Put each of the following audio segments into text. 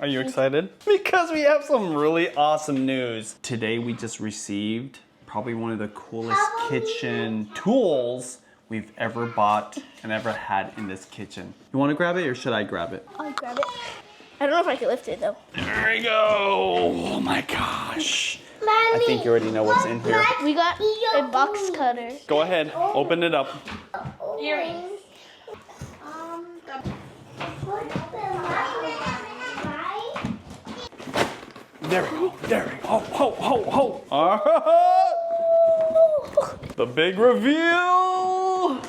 Are you excited? Because we have some really awesome news. Today we just received probably one of the coolest kitchen tools we've ever bought and ever had in this kitchen. You want to grab it or should I grab it? I'll grab it. I don't know if I can lift it though. There we go. Oh my gosh. I think you already know what's in here. We got a box cutter. Go ahead, open it up. Earrings. There we go, there we go. Ho. The big reveal.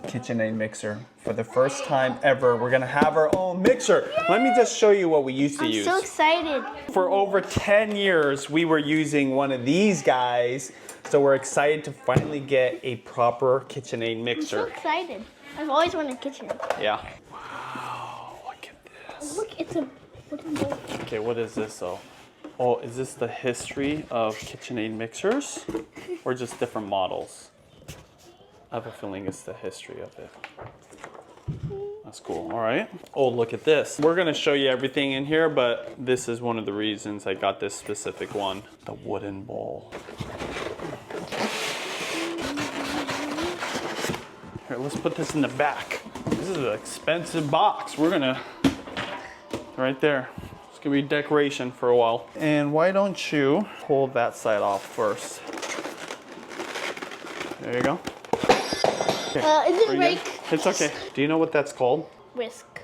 KitchenAid mixer. For the first time ever, we're gonna have our own mixer. Let me just show you what we used to use. I'm so excited. For over 10 years, we were using one of these guys. So we're excited to finally get a proper KitchenAid mixer. I'm so excited. I've always wanted a KitchenAid. Yeah. Wow, look at this. Look, it's a wooden bowl. Okay, what is this though? Oh, is this the history of KitchenAid mixers? Or just different models? I have a feeling it's the history of it. That's cool, all right. Oh, look at this. We're gonna show you everything in here, but this is one of the reasons I got this specific one, the wooden bowl. Here, let's put this in the back. This is an expensive box. We're gonna, right there. It's gonna be decoration for a while. And why don't you pull that side off first? There you go. It didn't break. It's okay. Do you know what that's called? Whisk.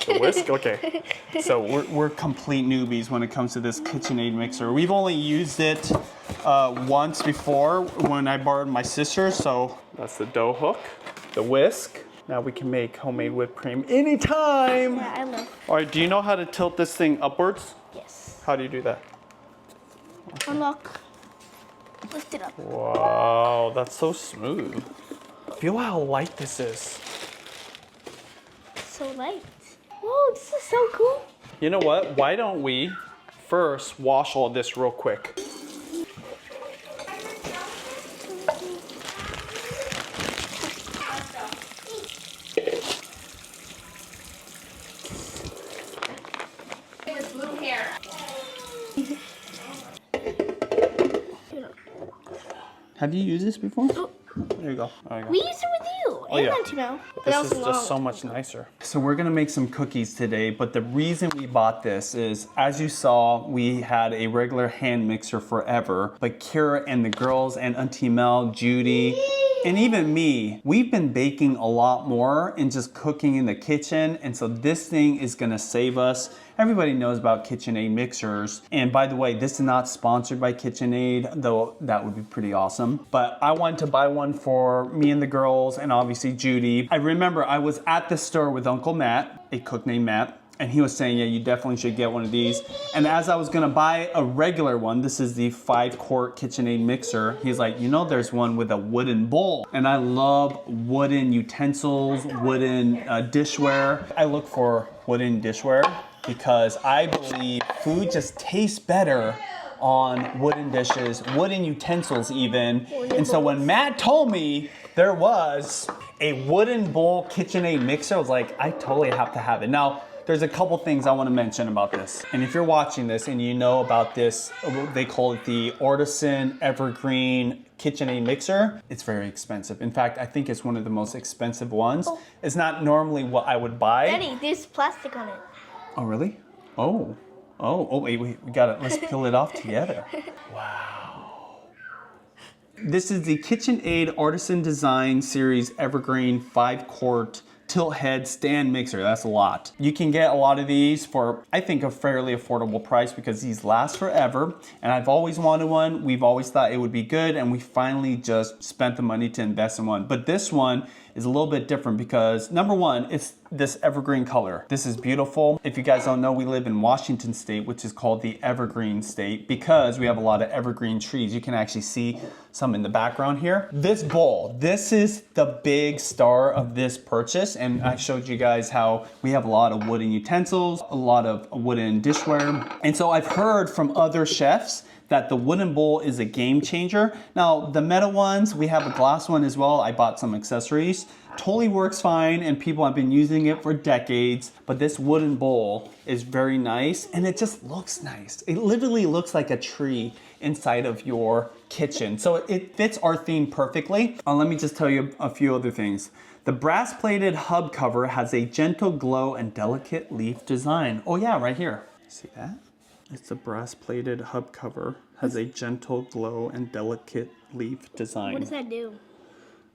The whisk? Okay. So we're complete newbies when it comes to this KitchenAid mixer. We've only used it once before when I borrowed my sister. So that's the dough hook, the whisk. Now we can make homemade whipped cream anytime. Yeah, I love. All right, do you know how to tilt this thing upwards? Yes. How do you do that? Unlock. Lift it up. Wow, that's so smooth. Feel how light this is. So light. Whoa, this is so cool. You know what? Why don't we first wash all this real quick? Blue hair. Have you used this before? There you go. There you go. We used it with you. Oh, and yeah. Auntie Mel. This is just so much nicer. So we're gonna make some cookies today, but the reason we bought this is, as you saw, we had a regular hand mixer forever, but Kira and the girls and Auntie Mel, Judy, and even me, we've been baking a lot more and just cooking in the kitchen, and so this thing is gonna save us. Everybody knows about KitchenAid mixers. And by the way, this is not sponsored by KitchenAid, though that would be pretty awesome. But I wanted to buy one for me and the girls and obviously Judy. I remember I was at the store with Uncle Matt, a cook named Matt, and he was saying, yeah, you definitely should get one of these. And as I was gonna buy a regular one, this is the 5-quart KitchenAid mixer, he's like, you know, there's one with a wooden bowl. And I love wooden utensils, wooden dishware. I look for wooden dishware because I believe food just tastes better on wooden dishes, wooden utensils even. And so when Matt told me there was a wooden bowl KitchenAid mixer, I was like, I totally have to have it. Now, there's a couple things I want to mention about this. And if you're watching this and you know about this, they call it the Artisan Evergreen KitchenAid mixer. It's very expensive. In fact, I think it's one of the most expensive ones. Oh. It's not normally what I would buy. Daddy, there's plastic on it. Oh, really? Oh, wait, we got it. Let's peel it off together. Wow. This is the KitchenAid Artisan Design Series Evergreen 5-quart tilt head stand mixer. That's a lot. You can get a lot of these for, I think, a fairly affordable price because these last forever. And I've always wanted one. We've always thought it would be good, and we finally just spent the money to invest in one. But this one is a little bit different because, number one, it's this evergreen color. This is beautiful. If you guys don't know, we live in Washington State, which is called the Evergreen State because we have a lot of evergreen trees. You can actually see some in the background here. This bowl, this is the big star of this purchase. And I showed you guys how we have a lot of wooden utensils, a lot of wooden dishware. And so I've heard from other chefs that the wooden bowl is a game changer. Now, the metal ones, we have a glass one as well. I bought some accessories. Totally works fine, and people have been using it for decades. But this wooden bowl is very nice, and it just looks nice. It literally looks like a tree inside of your kitchen. So it fits our theme perfectly. Let me just tell you a few other things. The brass plated hub cover has a gentle glow and delicate leaf design. Oh yeah, right here. See that? It's a brass plated hub cover, has a gentle glow and delicate leaf design. What does that do?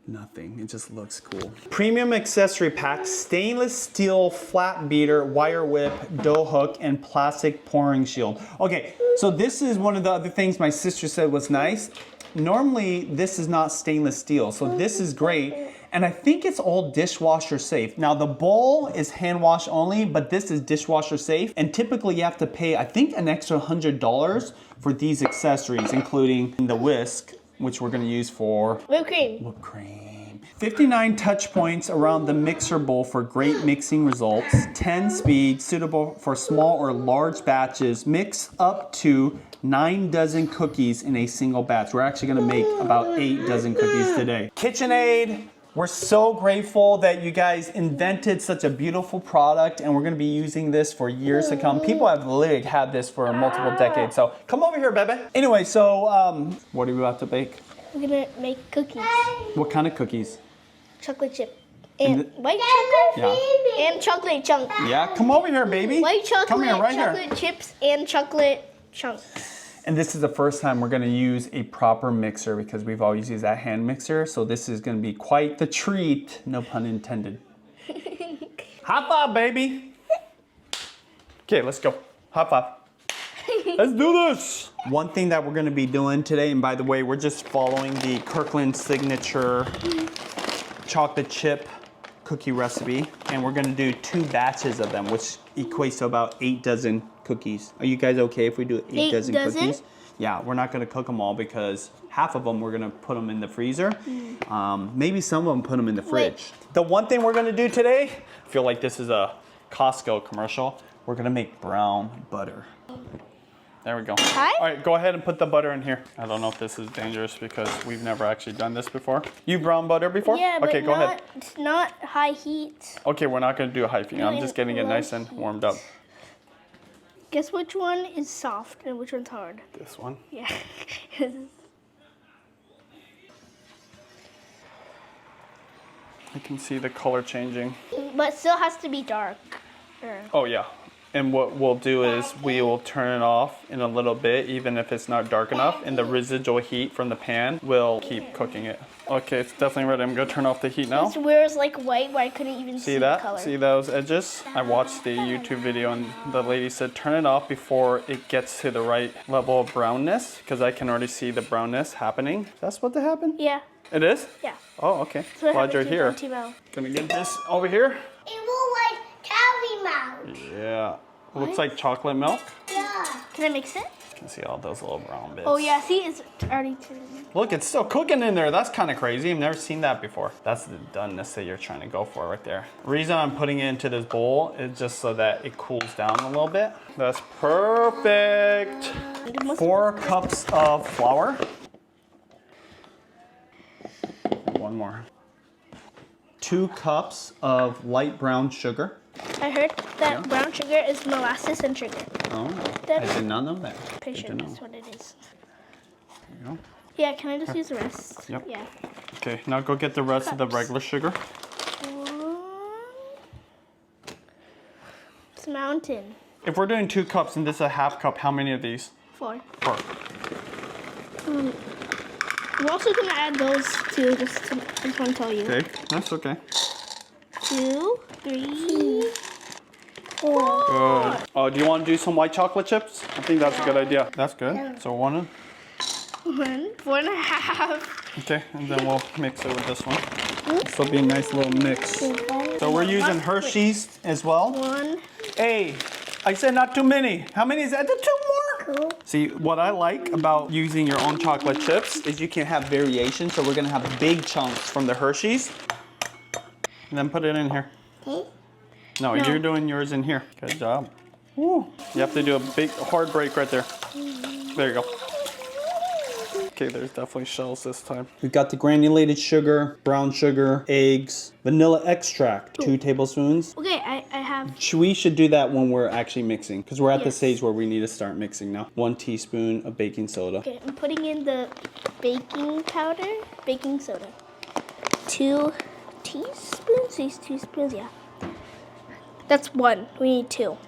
Nothing, it just looks cool. Premium accessory pack, stainless steel flat beater, wire whip, dough hook, and plastic pouring shield. Okay, so this is one of the other things my sister said was nice. Normally, this is not stainless steel, so this is great. And I think it's all dishwasher safe. Now the bowl is hand wash only, but this is dishwasher safe. And typically you have to pay, I think, an extra $100 for these accessories, including the whisk, which we're gonna use for Whipped cream. whipped cream. 59 touch points around the mixer bowl for great mixing results. 10 speed, suitable for small or large batches. Mix up to 9 dozen cookies in a single batch. We're actually gonna make about 8 dozen cookies today. KitchenAid. We're so grateful that you guys invented such a beautiful product, and we're gonna be using this for years to come. People have literally had this for multiple decades, so come over here, baby. Anyway, so what are we about to bake? We're gonna make cookies. What kind of cookies? Chocolate chip. And white chocolate? Yeah. And chocolate chunk. Yeah, come over here, baby. White chocolate, come here, right chocolate here. chips, and chocolate chunks. And this is the first time we're gonna use a proper mixer because we've always used that hand mixer. So this is gonna be quite the treat, no pun intended. High five, baby. Okay, let's go. High five. Let's do this. One thing that we're gonna be doing today, and by the way, we're just following the Kirkland signature chocolate chip cookie recipe, and we're gonna do 2 batches of them, which equates to about 8 dozen cookies. Are you guys okay if we do 8 dozen cookies? Yeah, we're not gonna cook them all because half of them we're gonna put them in the freezer. Maybe some of them put them in the fridge. The one thing we're gonna do today, I feel like this is a Costco commercial. We're gonna make brown butter. There we go. Hi? All right, go ahead and put the butter in here. I don't know if this is dangerous because we've never actually done this before. You browned butter before? Yeah, but okay, go ahead. It's not high heat. Okay, we're not gonna do a high heat. I'm just getting it Low nice and warmed up. Guess which one is soft and which one's hard? This one. Yeah. I can see the color changing. But still has to be dark. Oh yeah. And what we'll do is we will turn it off in a little bit, even if it's not dark enough, and the residual heat from the pan will keep cooking it. Okay, it's definitely ready. I'm gonna turn off the heat now. It's where it's like white, where I couldn't even see the color. See those edges? I watched the YouTube video and the lady said turn it off before it gets to the right level of brownness, because I can already see the brownness happening. That's supposed to happen? Yeah. It is? Yeah. Oh, okay. That's what Glad you're happens here. with Timo. Gonna get this over here. It will like coffee mouth. Yeah. Looks like chocolate milk. Yeah. Can I mix it? You can see all those little brown bits. Oh yeah, see, it's already turning. Look, it's still cooking in there. That's kind of crazy. I've never seen that before. That's the doneness that you're trying to go for right there. The reason I'm putting it into this bowl is just so that it cools down a little bit. That's perfect. 4 cups of flour. One more. 2 cups of light brown sugar. I heard that brown sugar is molasses and sugar. Oh, That- I did not know that. Pretty Good sure to know. that's what it is. There you go. Yeah, can I just use the rest? Yep. Yeah. Okay, now go get the rest of the regular sugar. It's a mountain. If we're doing 2 cups and this is a half cup, how many of these? 4. 4. We're also gonna add those too. Just want to tell you. Okay, that's okay. 2, 3, 4. Good. Oh, do you want to do some white chocolate chips? I think that's a good idea. That's good. So 1. 1, 4.5. Okay, and then we'll mix it with this one. This will be a nice little mix. So we're using Hershey's as well. 1. Hey, I said not too many. How many is that? 2 more. Cool. See, what I like about using your own chocolate chips is you can have variation. So we're gonna have big chunks from the Hershey's. And then put it in here. Okay. No, you're doing yours in here. Good job. Woo. You have to do a big hard break right there. There you go. Okay, there's definitely shells this time. We've got the granulated sugar, brown sugar, eggs, vanilla extract, 2 tablespoons. Okay, I have. We should do that when we're actually mixing because we're at the Yes. stage where we need to start mixing now. 1 teaspoon of baking soda. Okay, I'm putting in the baking powder, baking soda. 2 teaspoons? These 2 spoons, yeah. That's 1. We need 2.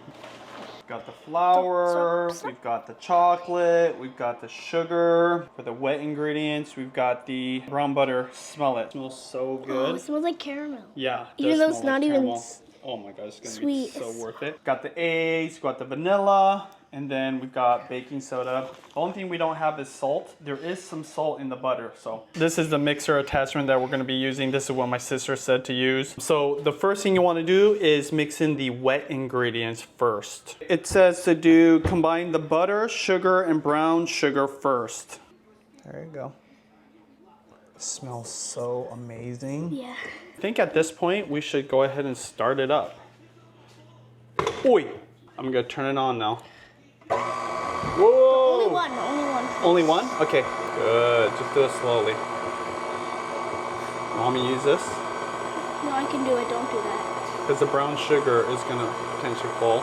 We've got the flour, Stop. we've got the chocolate, we've got the sugar. For the wet ingredients, we've got the brown butter. Smell it. It smells so Oh, good. it smells like caramel. Yeah. it Even does though it's smell like not even caramel. Oh my god, it's gonna sweet. be so worth it. Got the eggs, got the vanilla, and then we've got baking soda. The only thing we don't have is salt. There is some salt in the butter, so. This is the mixer attachment that we're gonna be using. This is what my sister said to use. So the first thing you wanna do is mix in the wet ingredients first. It says to combine the butter, sugar, and brown sugar first. There you go. Smells so amazing. Yeah. I think at this point we should go ahead and start it up. Oi! I'm gonna turn it on now. Whoa! Only one. Only one? Okay. Good. Just do it slowly. Mommy, use this No, I can do it. Don't do that. because the brown sugar is gonna potentially fall.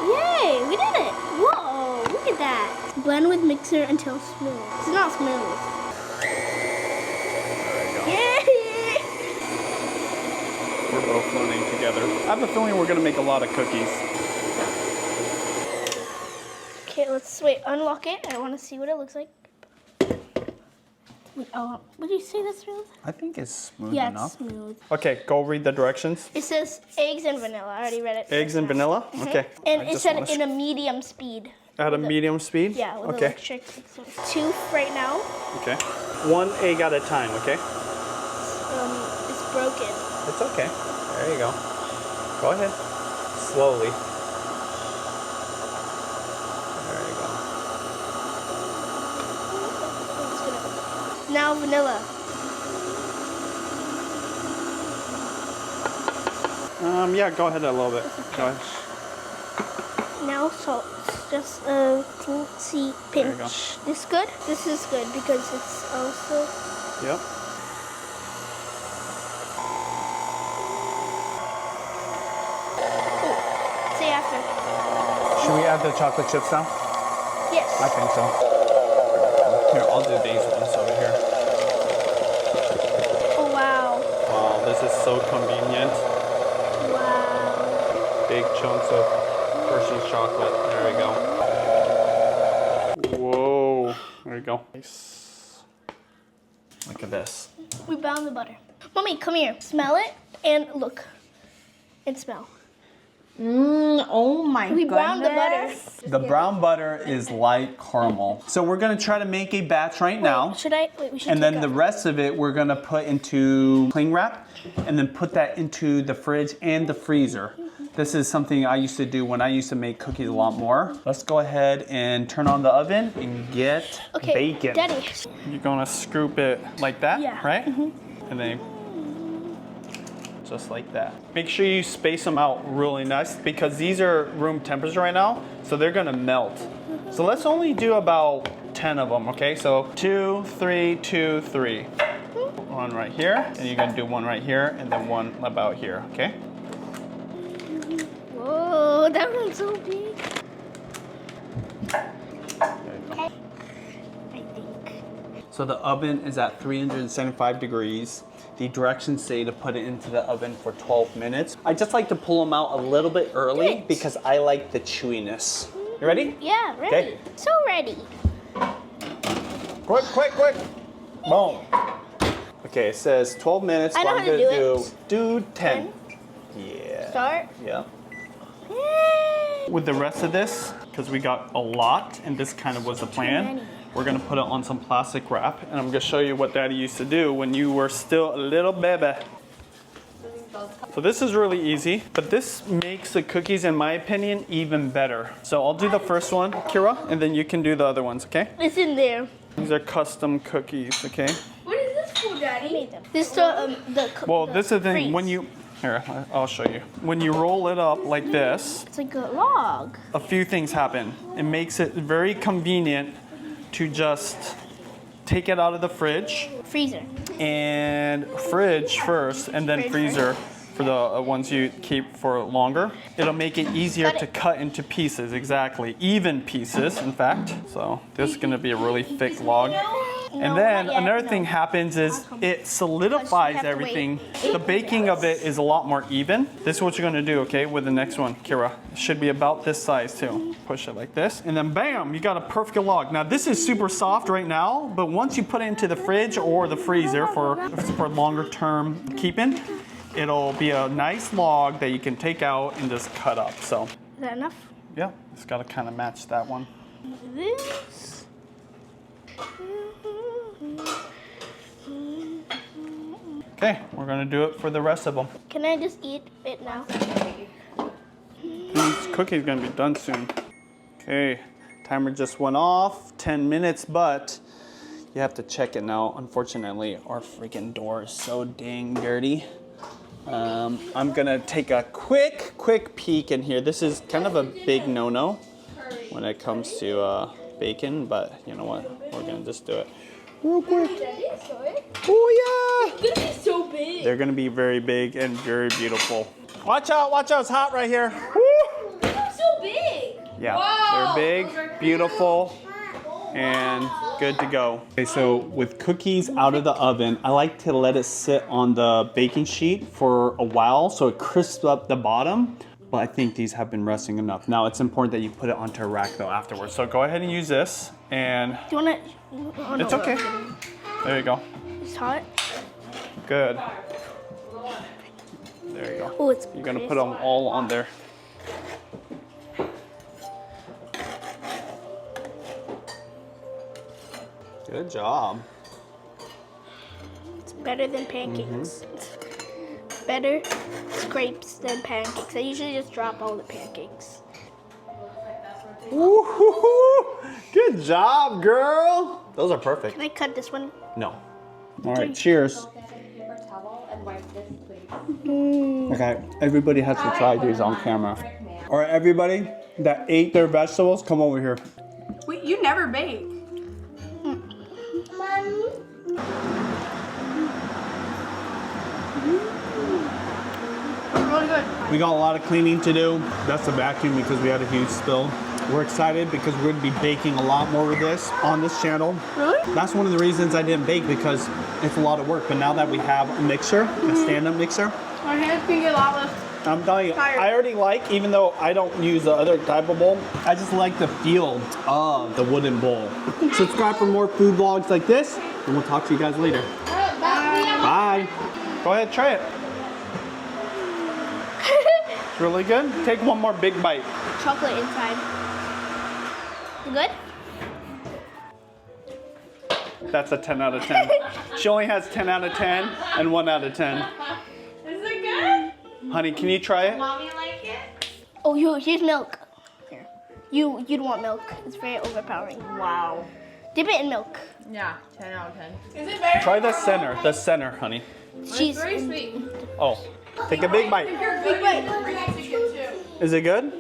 Yay! We did it! Whoa! Look at that. Blend with mixer until smooth. It's not smooth. There you go. Yay! We're both learning together. I have a feeling we're gonna make a lot of cookies. Okay, let's unlock it. I want to see what it looks like. Oh, would you say that's smooth? I think it's smooth Yeah, enough. it's smooth. Okay, go read the directions. It says eggs and vanilla. I already read it. Eggs and vanilla? Okay. And I it just said wanna in a medium speed. At a medium speed? Yeah, with Okay. electric. 2 right now. Okay. 1 egg at a time, okay? It's broken. It's okay. There you go. Go ahead. Slowly. There you go. Now vanilla. Yeah, go ahead a little bit. Go ahead. Now salt. Just a teensy There you go. pinch. This good? This is good because it's also. Yep. Say after. Should we add the chocolate chips now? Yes. I think so. Here, I'll do these ones over here. Oh wow. Wow, this is so convenient. Wow. Big chunks of Hershey's chocolate. There we go. Whoa. There you go. Nice. Look at this. We browned the butter. Mommy, come here. Smell it and look. And smell. Oh my We browned the butter. The brown butter is light caramel. So we're gonna try to make a batch right now. Should I? Wait, we should And take then the out- rest of it we're gonna put into cling wrap and then put that into the fridge and the freezer. This is something I used to do when I used to make cookies a lot more. Let's go ahead and turn on the oven and get Okay, bacon. Daddy. You're gonna scoop it like that, Yeah. right? And then just like that. Make sure you space them out really nice because these are room temperature right now, so they're gonna melt. So let's only do about 10 of them, okay? So 2, 3, 2, 3. One right here, and you're gonna do one right here, and then one about here, okay? Whoa, that one's so big. There you go. I think. So the oven is at 375 degrees. The directions say to put it into the oven for 12 minutes. I just like to pull them out a little bit early Good. because I like the chewiness. You ready? Yeah, ready. Okay. So ready. Quick, quick, quick. Boom. Okay, it says 12 minutes. I know so I'm how to gonna do do 10. Yeah. Start. Yeah. Yay. With the rest of this, because we got a lot, and this kind of was the plan, many. we're gonna put it on some plastic wrap, and I'm gonna show you what Daddy used to do when you were still a little baby. So this is really easy, but this makes the cookies, in my opinion, even better. So I'll do the first one, Kira, and then you can do the other ones, okay? It's in there. These are custom cookies, okay? What is this for, Daddy? Made them. This Well, this is the thing. freeze. When you Here, I'll show you. When you roll it up like this, It's like a log. a few things happen. It makes it very convenient to just take it out of the fridge Freezer. and fridge first and then Fridge freezer for the ones you keep for longer. It'll make it easier Cut it. to cut into pieces, exactly. Even pieces, in fact. So this is gonna be a really thick log. And then another thing happens is it solidifies have to everything. wait. The baking of it is a lot more even. This is what you're gonna do, okay, with the next one, Kira. It should be about this size too. Push it like this, and then bam, you got a perfect log. Now this is super soft right now, but once you put it into the fridge or the freezer for longer term keeping, it'll be a nice log that you can take out and just cut up. So, Is that enough? yeah, it's gotta kind of match that one. This. Okay, we're gonna do it for the rest of them. Can I just eat it now? These cookies gonna be done soon. Okay, timer just went off, 10 minutes, but you have to check it now. Unfortunately, our freaking door is so dang dirty. I'm gonna take a quick peek in here. This is kind of a big no-no when it comes to bacon, but you know what? We're gonna just do it real quick. Oh yeah! It's gonna be so big. They're gonna be very big and very beautiful. Watch out, it's hot right here. Woo! They're so big. Yeah, they're big, beautiful, and good to go. Okay, so with cookies out of the oven, I like to let it sit on the baking sheet for a while so it crisps up the bottom, but I think these have been resting enough. Now it's important that you put it onto a rack though afterwards. So go ahead and use this, and Do you wanna? Oh, no, it's okay. There you go. It's hot. Good. There you go. Oh, it's. You're gonna put them all on there. Good job. It's better than pancakes. It's better scrapes than pancakes. I usually just drop all the pancakes. Woo-hoo-hoo. Good job, girl. Those are perfect. Can I cut this one? No. All right, cheers. Okay, everybody has to try these on camera. All right, everybody that ate their vegetables, come over here. Wait, you never bake. Mommy. Really good. We got a lot of cleaning to do. That's the vacuum because we had a huge spill. We're excited because we're gonna be baking a lot more of this on this channel. Really? That's one of the reasons I didn't bake because it's a lot of work. But now that we have a mixer, a stand-up mixer, My hands can get a lot less. I'm telling you, Tired. I already like, even though I don't use the other type of bowl, I just like the feel of the wooden bowl. Subscribe for more food vlogs like this, and we'll talk to you guys later. Bye. Go ahead, try it. It's really good. Take one more big bite. Chocolate inside. You good? That's a 10 out of 10. She only has 10 out of 10 and 1 out of 10. Is it good? Honey, can you try it? Mommy like it? Oh, here's milk. Here. You'd want milk. It's very overpowering. Wow. Dip it in milk. Yeah, 10 out of 10. Is it very Try the center, honey. Cheese. Very sweet. Oh, take a big bite. Big bite. Is it good?